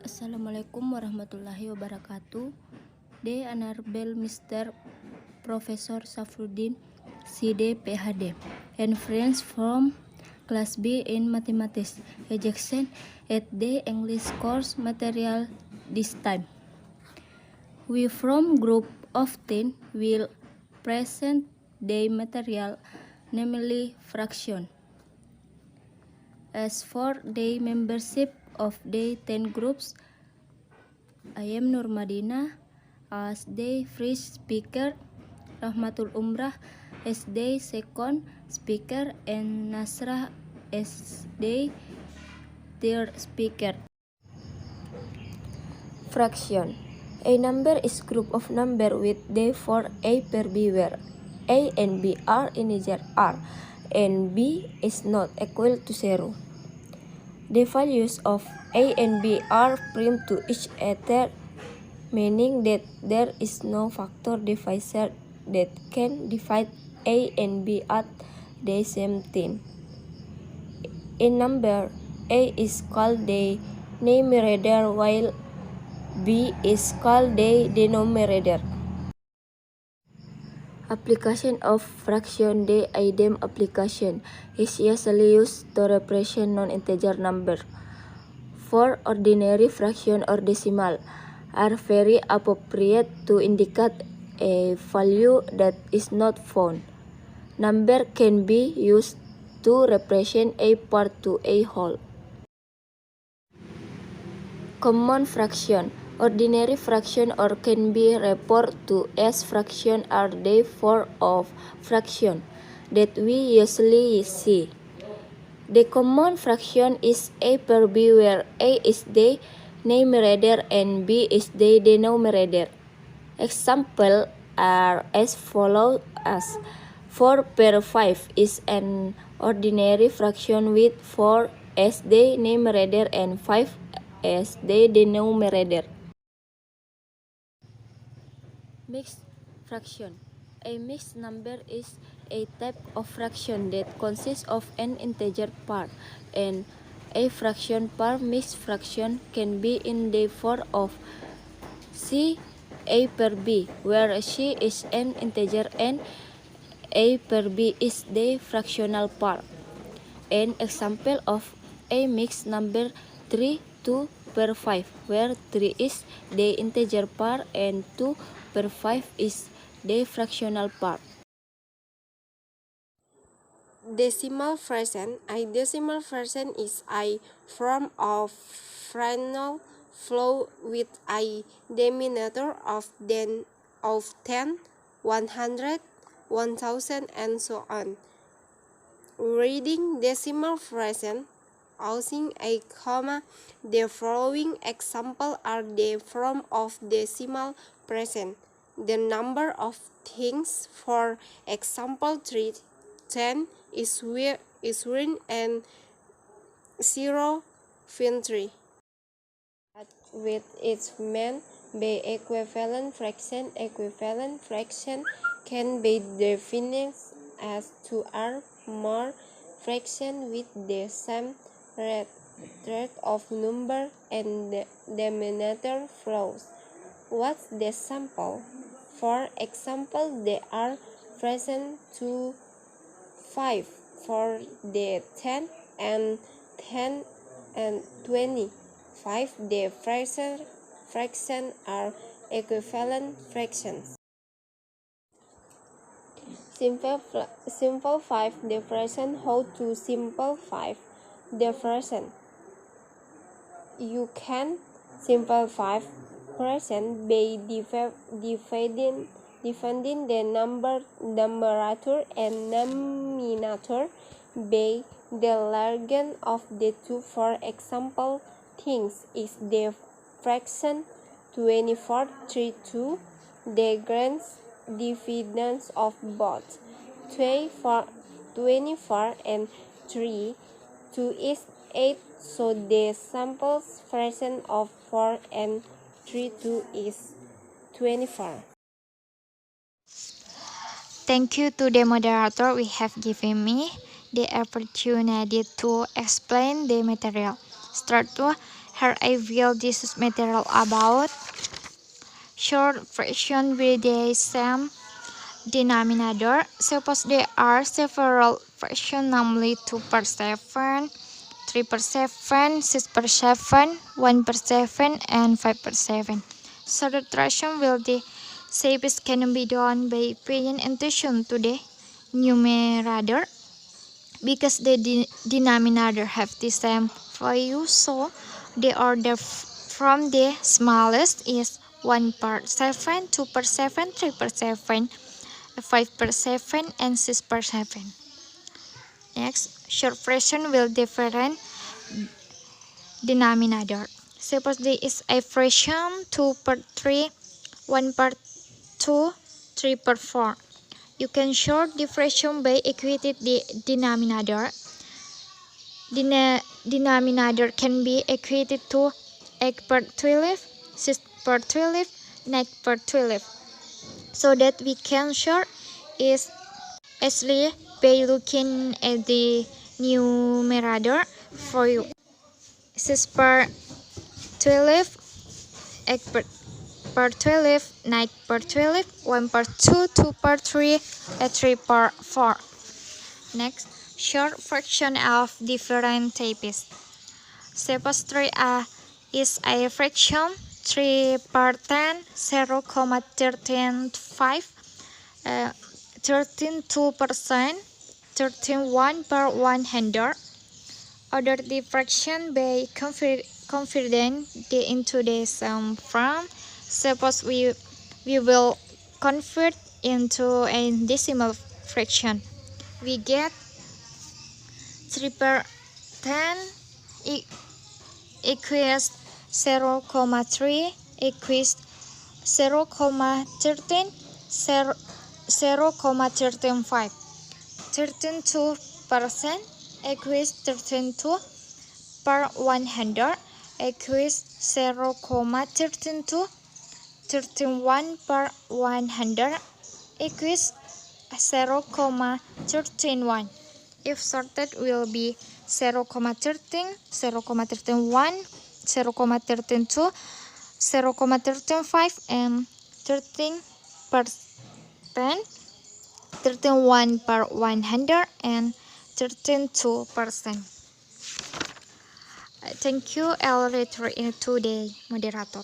Assalamualaikum warahmatullahi wabarakatuh. The Honorable Mr. Professor Safruddin, CD PhD, and friends from Class B in Mathematics Ejection at the English course material this time. We from group of 10 will present the material, namely fraction. As for the membership of the 10 groups, I am Nur Madina as the first speaker, Rahmatul Umrah as the second speaker, and Nasrah as the third speaker. Fraction. A number is group of number with therefore A per B where A and B are integer R and B is not equal to 0. The values of A and B are prime to each other, meaning that there is no factor divisor that can divide A and B at the same time. In number, A is called the numerator while B is called the denominator. Application of fraction. The item application is usually used to represent non-integer number. For ordinary fraction or decimal are very appropriate to indicate a value that is not found. Number can be used to represent a part to a whole. Common fraction. Ordinary fraction or can be referred to as fraction are the form of fraction that we usually see. The common fraction is A per B where A is the numerator and B is the denominator. Examples are as follows as 4 per 5 is an ordinary fraction with 4 as the numerator and 5 as the denominator. Mixed fraction. A mixed number is a type of fraction that consists of an integer part and a fraction part. Mixed fraction can be in the form of C A per B, where C is an integer and A per B is the fractional part. An example of a mixed number 3 2 per 5, where 3 is the integer part and 2 per 5 is the fractional part. Decimal fraction. A decimal fraction is a form of fractional flow with a denominator of 10, 100, 1000, and so on. Reading decimal fraction using a comma. The following examples are the form of decimal fraction. The number of things, for example 10 is written and 0.3. With its mean by equivalent fraction. Equivalent fraction can be defined as two or more fractions with the same rate of number and the denominator flows. What's the sample? For example, there are fractions 2, 5 for the 10 and 10 and 20. 5 the fractions are equivalent fractions. Simplify the fraction. How to simplify the fraction? You can simplify fraction by dividing the numerator and denominator by the larger of the two. For example, things is the fraction 24/32. The grand dividends of both 24 and 3, 2 is 8, so the sample fraction of 4 and 2 is 24. Thank you to the moderator we have given me the opportunity to explain the material. Start to Here I will discuss material about short fraction with the same denominator. Suppose there are several fractions, namely 2 per 7, 3 per 7, 6 per 7, 1 per 7, and 5 per 7. Subtraction will the safest can be done by paying attention to the numerator because the denominator have the same value, so the order from the smallest is 1 per 7, 2 per 7, 3 per 7, 5 per 7, and 6 per 7. Next, short fraction will different denominator. Suppose there is a fraction 2 per 3, 1 per 2, 3 per 4. You can short the fraction by equating the denominator. Denominator can be equated to 8 per 12, 6 per 12, 9 per 12. So that we can short is easily by looking at the numerator for you. 6 per 12, 8 per 12, 9 per 12, 1 per 2, 2 per 3, and 3 per 4. Next, short fraction of different types. Suppose 3a is a fraction 3 per 10, 0,135, 13.2%, 13.1 per 100. Order the fraction by converting into the sum from. Suppose we will convert into a decimal fraction. We get 3 per 10 equals 0,3 equals 0,13, 0,135. 13.2% equals 13.2 per 100 equals 0,132. 13.1 per 100 equals 0,131. If sorted will be 0,13, 0,131, 0,132, 0,135, and 13%, 13.1 per 100, and 13.2%. Thank you. I'll read today, moderator.